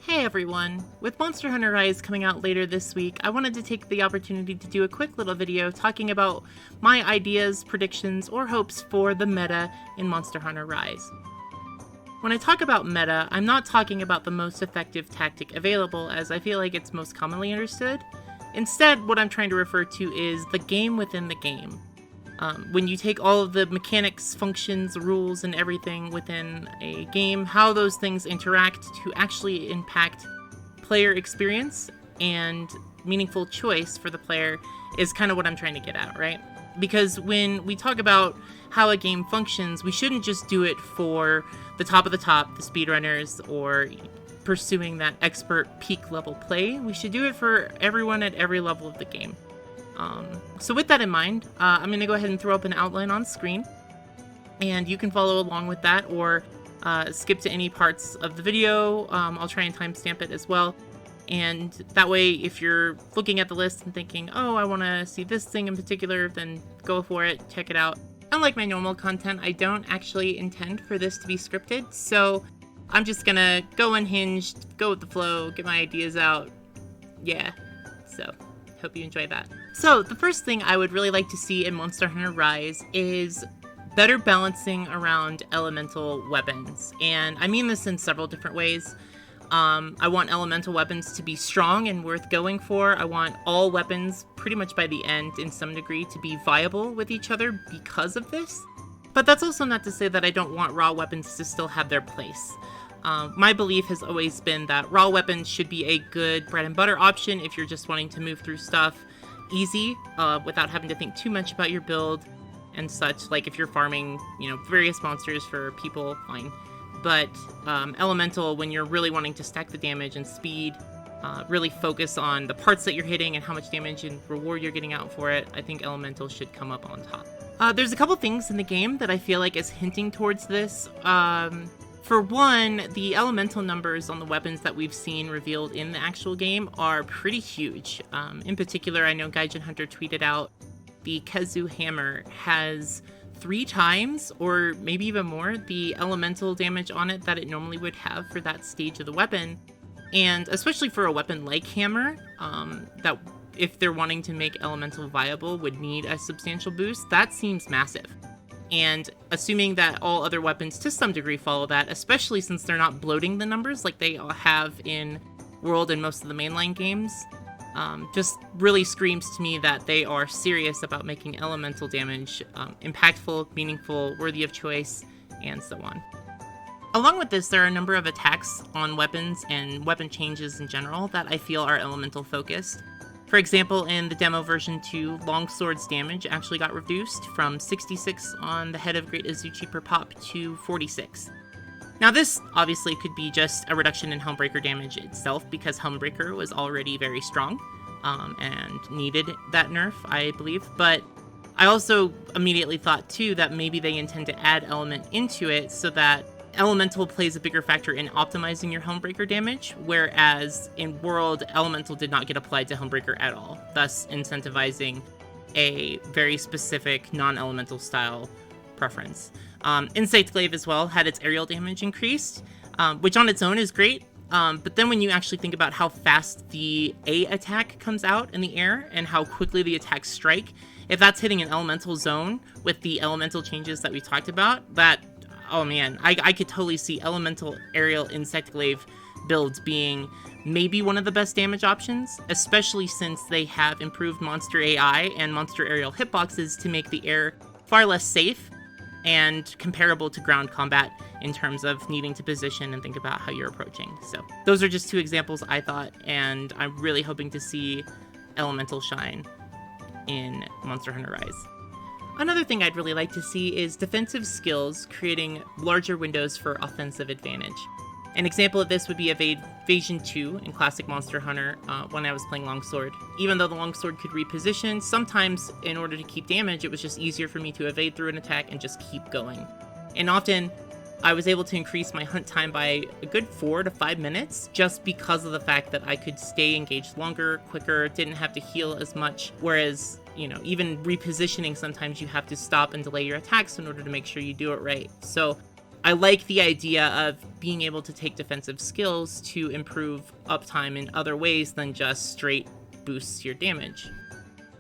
Hey everyone! With Monster Hunter Rise coming out later this week, I wanted to take the opportunity to do a quick little video talking about my ideas, predictions, or hopes for the meta in Monster Hunter Rise. When I talk about meta, I'm not talking about the most effective tactic available, as I feel like it's most commonly understood. Instead, what I'm trying to refer to is the game within the game. When you take all of the mechanics, functions, rules, and everything within a game, how those things interact to actually impact player experience and meaningful choice for the player is kind of what I'm trying to get at, right? Because when we talk about how a game functions, we shouldn't just do it for the top of the top, the speedrunners, or pursuing that expert peak level play. We should do it for everyone at every level of the game. So with that in mind, I'm going to go ahead and throw up an outline on screen, and you can follow along with that or skip to any parts of the video. I'll try and timestamp it as well, and that way if you're looking at the list and thinking, oh, I want to see this thing in particular, then go for it, check it out. Unlike my normal content, I don't actually intend for this to be scripted, so I'm just going to go unhinged, go with the flow, get my ideas out. Yeah, so hope you enjoy that. So the first thing I would really like to see in Monster Hunter Rise is better balancing around elemental weapons. And I mean this in several different ways. I want elemental weapons to be strong and worth going for. I want all weapons, pretty much by the end in some degree, to be viable with each other because of this. But that's also not to say that I don't want raw weapons to still have their place. My belief has always been that raw weapons should be a good bread and butter option if you're just wanting to move through stuff easy, without having to think too much about your build and such. Like if you're farming, various monsters for people, fine. But elemental, when you're really wanting to stack the damage and speed, really focus on the parts that you're hitting and how much damage and reward you're getting out for it, I think elemental should come up on top. There's a couple things in the game that I feel like is hinting towards this. For one, the elemental numbers on the weapons that we've seen revealed in the actual game are pretty huge. In particular, I know Gaijin Hunter tweeted out the Kezu Hammer has 3 times, or maybe even more, the elemental damage on it that it normally would have for that stage of the weapon. And especially for a weapon like Hammer, that if they're wanting to make elemental viable would need a substantial boost, that seems massive. And assuming that all other weapons to some degree follow that, especially since they're not bloating the numbers like they have in World and most of the mainline games, just really screams to me that they are serious about making elemental damage impactful, meaningful, worthy of choice, and so on. Along with this, there are a number of attacks on weapons and weapon changes in general that I feel are elemental focused. For example, in the demo version 2, Longsword's damage actually got reduced from 66 on the head of Great Izuchi per pop to 46. Now this obviously could be just a reduction in Helmbreaker damage itself, because Helmbreaker was already very strong and needed that nerf, I believe. But I also immediately thought too that maybe they intend to add element into it so that elemental plays a bigger factor in optimizing your Helmbreaker damage, whereas in World, elemental did not get applied to Helmbreaker at all, thus incentivizing a very specific non-elemental style preference. Insect Glaive as well had its aerial damage increased, which on its own is great, but then when you actually think about how fast the A attack comes out in the air and how quickly the attacks strike, if that's hitting an elemental zone with the elemental changes that we talked about, oh man, I could totally see elemental aerial Insect Glaive builds being maybe one of the best damage options, especially since they have improved monster AI and monster aerial hitboxes to make the air far less safe and comparable to ground combat in terms of needing to position and think about how you're approaching. So those are just 2 examples I thought, and I'm really hoping to see elemental shine in Monster Hunter Rise. Another thing I'd really like to see is defensive skills creating larger windows for offensive advantage. An example of this would be Evasion 2 in Classic Monster Hunter when I was playing Longsword. Even though the Longsword could reposition, sometimes in order to keep damage, it was just easier for me to evade through an attack and just keep going. And often, I was able to increase my hunt time by a good 4 to 5 minutes just because of the fact that I could stay engaged longer, quicker, didn't have to heal as much, whereas even repositioning, sometimes you have to stop and delay your attacks in order to make sure you do it right. So I like the idea of being able to take defensive skills to improve uptime in other ways than just straight boosts your damage.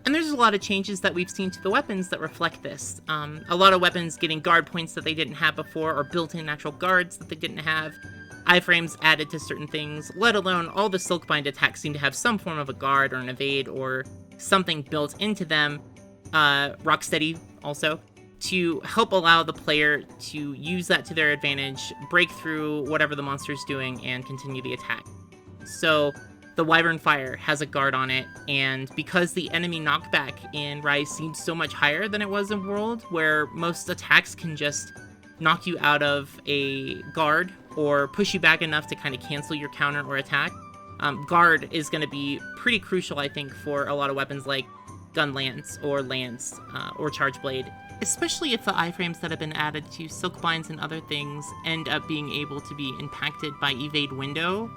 And there's a lot of changes that we've seen to the weapons that reflect this. A lot of weapons getting guard points that they didn't have before, or built-in natural guards that they didn't have. Iframes added to certain things, let alone all the Silkbind attacks seem to have some form of a guard or an evade or something built into them. Rocksteady also, to help allow the player to use that to their advantage, break through whatever the monster's doing, and continue the attack. So the Wyvern Fire has a guard on it, and because the enemy knockback in Rise seems so much higher than it was in World, where most attacks can just knock you out of a guard or push you back enough to kind of cancel your counter or attack, guard is going to be pretty crucial, I think, for a lot of weapons like Gun Lance or Charge Blade, especially if the iframes that have been added to Silkbinds and other things end up being able to be impacted by Evade Window.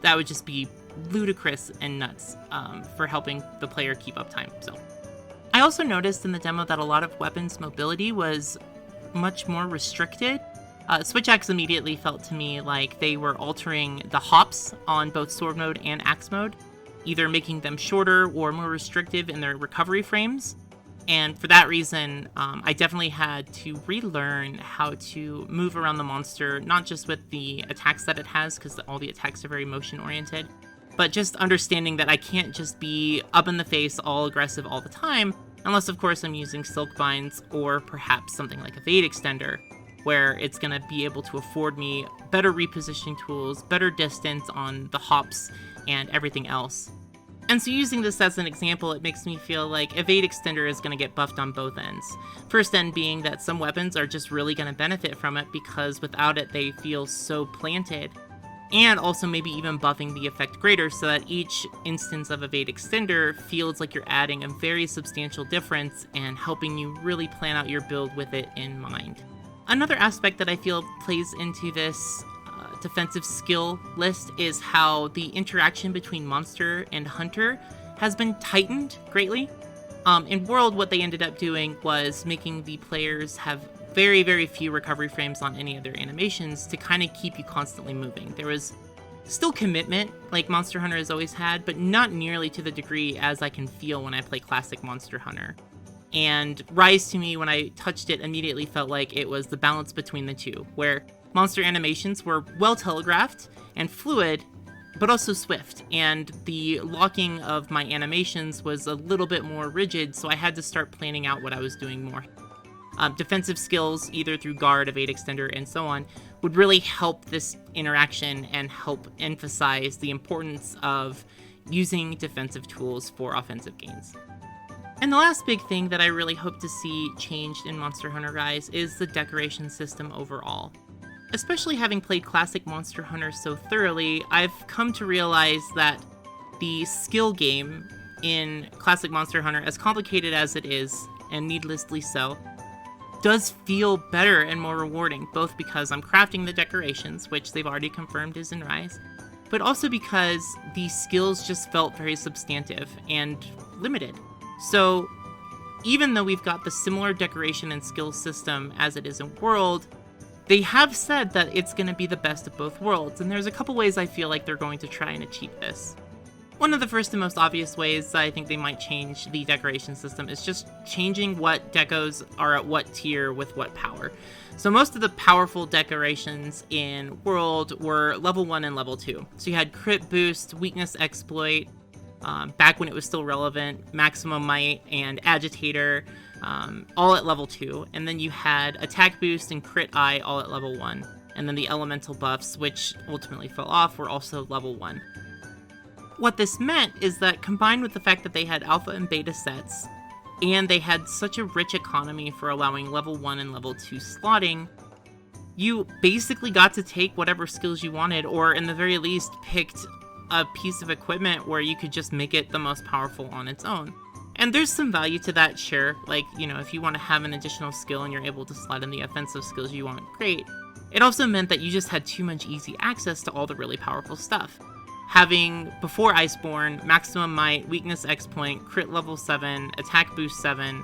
That would just be ludicrous and nuts for helping the player keep uptime. So I also noticed in the demo that a lot of weapons mobility was much more restricted. Switch Axe immediately felt to me like they were altering the hops on both sword mode and axe mode, either making them shorter or more restrictive in their recovery frames. And for that reason, I definitely had to relearn how to move around the monster, not just with the attacks that it has, because all the attacks are very motion oriented, but just understanding that I can't just be up in the face, all aggressive all the time, unless of course I'm using Silkbinds or perhaps something like Evade Extender, where it's going to be able to afford me better repositioning tools, better distance on the hops, and everything else. And so using this as an example, it makes me feel like Evade Extender is going to get buffed on both ends. First end being that some weapons are just really going to benefit from it because without it they feel so planted. And also maybe even buffing the effect greater so that each instance of Evade Extender feels like you're adding a very substantial difference and helping you really plan out your build with it in mind. Another aspect that I feel plays into this defensive skill list is how the interaction between monster and hunter has been tightened greatly. In World, what they ended up doing was making the players have very, very few recovery frames on any of their animations to kind of keep you constantly moving. There was still commitment, like Monster Hunter has always had, but not nearly to the degree as I can feel when I play classic Monster Hunter. And Rise, to me, when I touched it, immediately felt like it was the balance between the two, where monster animations were well telegraphed and fluid, but also swift, and the locking of my animations was a little bit more rigid, so I had to start planning out what I was doing more. Defensive skills, either through guard, evade extender, and so on, would really help this interaction and help emphasize the importance of using defensive tools for offensive gains. And the last big thing that I really hope to see changed in Monster Hunter Rise is the decoration system overall. Especially having played classic Monster Hunter so thoroughly, I've come to realize that the skill game in classic Monster Hunter, as complicated as it is, and needlessly so, does feel better and more rewarding, both because I'm crafting the decorations, which they've already confirmed is in Rise, but also because the skills just felt very substantive and limited. So even though we've got the similar decoration and skill system as it is in World, they have said that it's going to be the best of both worlds, and there's a couple ways I feel like they're going to try and achieve this. One of the first and most obvious ways I think they might change the decoration system is just changing what decos are at what tier with what power. So most of the powerful decorations in World were level 1 and level 2. So you had crit boost, weakness exploit, back when it was still relevant, maximum might, and agitator, all at level 2. And then you had attack boost and crit eye all at level 1. And then the elemental buffs, which ultimately fell off, were also level 1. What this meant is that combined with the fact that they had alpha and beta sets, and they had such a rich economy for allowing level 1 and level 2 slotting, you basically got to take whatever skills you wanted, or in the very least picked a piece of equipment where you could just make it the most powerful on its own. And there's some value to that, sure. Like, you know, if you want to have an additional skill and you're able to slot in the offensive skills you want, great. It also meant that you just had too much easy access to all the really powerful stuff. Having, before Iceborne, maximum might, weakness exploit, crit level 7, attack boost 7,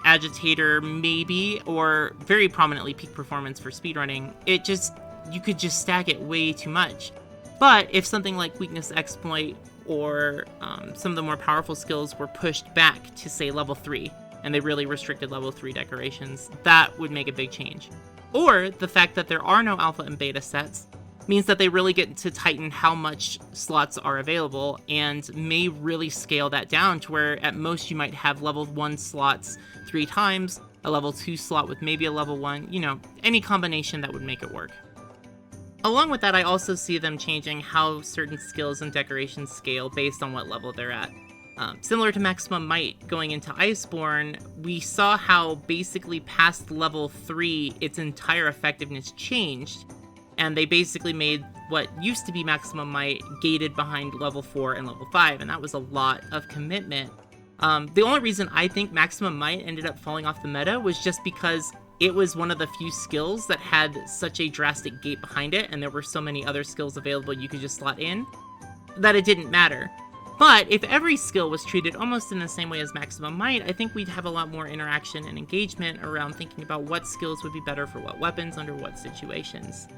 agitator maybe, or very prominently peak performance for speedrunning, it just you could just stack it way too much. But if something like Weakness Exploit or some of the more powerful skills were pushed back to, say, level 3, and they really restricted level 3 decorations, that would make a big change. Or the fact that there are no alpha and beta sets means that they really get to tighten how much slots are available and may really scale that down to where at most you might have level 1 slots 3 times, a level 2 slot with maybe a level 1, any combination that would make it work. Along with that, I also see them changing how certain skills and decorations scale based on what level they're at. Similar to Maximum Might going into Iceborne, we saw how basically past level 3, its entire effectiveness changed, and they basically made what used to be Maximum Might gated behind level 4 and level 5, and that was a lot of commitment. The only reason I think Maximum Might ended up falling off the meta was just because it was one of the few skills that had such a drastic gate behind it, and there were so many other skills available you could just slot in, that it didn't matter. But if every skill was treated almost in the same way as Maximum Might, I think we'd have a lot more interaction and engagement around thinking about what skills would be better for what weapons under what situations.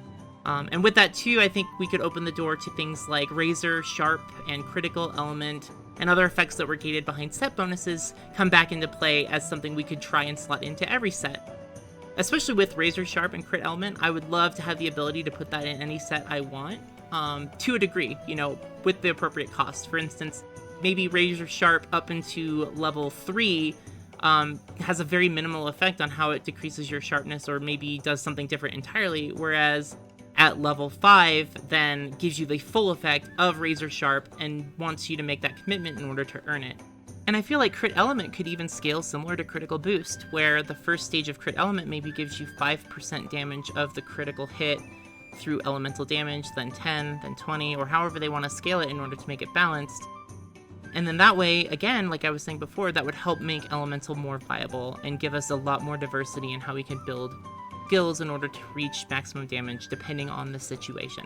And with that too, I think we could open the door to things like Razor, Sharp, and Critical Element, and other effects that were gated behind set bonuses come back into play as something we could try and slot into every set. Especially with Razor Sharp and Crit Element, I would love to have the ability to put that in any set I want, to a degree, with the appropriate cost. For instance, maybe Razor Sharp up into level 3 has a very minimal effect on how it decreases your sharpness, or maybe does something different entirely, whereas at level 5 then gives you the full effect of Razor Sharp and wants you to make that commitment in order to earn it. And I feel like Crit Element could even scale similar to Critical Boost, where the first stage of Crit Element maybe gives you 5% damage of the critical hit through elemental damage, then 10, then 20, or however they want to scale it in order to make it balanced. And then that way, again, like I was saying before, that would help make Elemental more viable and give us a lot more diversity in how we can build skills in order to reach maximum damage depending on the situation.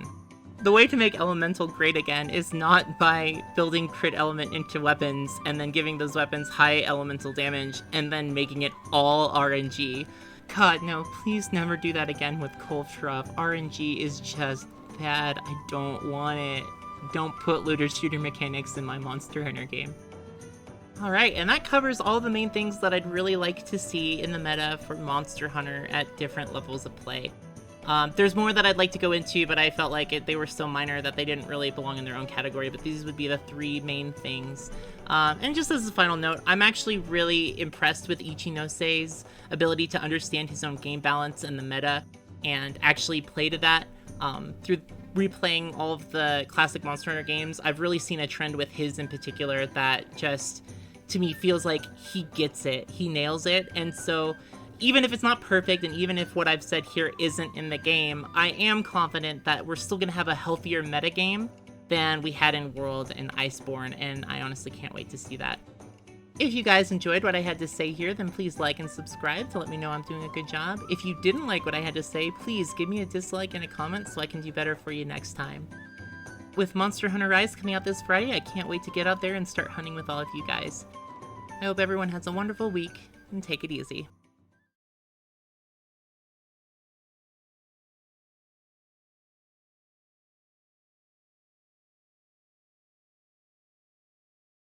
The way to make Elemental great again is not by building Crit Element into weapons and then giving those weapons high elemental damage and then making it all RNG. God, no, please never do that again with Kolfrov. RNG is just bad. I don't want it. Don't put looter shooter mechanics in my Monster Hunter game. Alright, and that covers all the main things that I'd really like to see in the meta for Monster Hunter at different levels of play. There's more that I'd like to go into, but I felt like they were so minor that they didn't really belong in their own category, but these would be the 3 main things. And just as a final note, I'm actually really impressed with Ichinose ability to understand his own game balance and the meta, and actually play to that. Through replaying all of the classic Monster Hunter games, I've really seen a trend with his in particular that just, to me, feels like he gets it, he nails it, and so even if it's not perfect, and even if what I've said here isn't in the game, I am confident that we're still going to have a healthier metagame than we had in World and Iceborne, and I honestly can't wait to see that. If you guys enjoyed what I had to say here, then please like and subscribe to let me know I'm doing a good job. If you didn't like what I had to say, please give me a dislike and a comment so I can do better for you next time. With Monster Hunter Rise coming out this Friday, I can't wait to get out there and start hunting with all of you guys. I hope everyone has a wonderful week, and take it easy.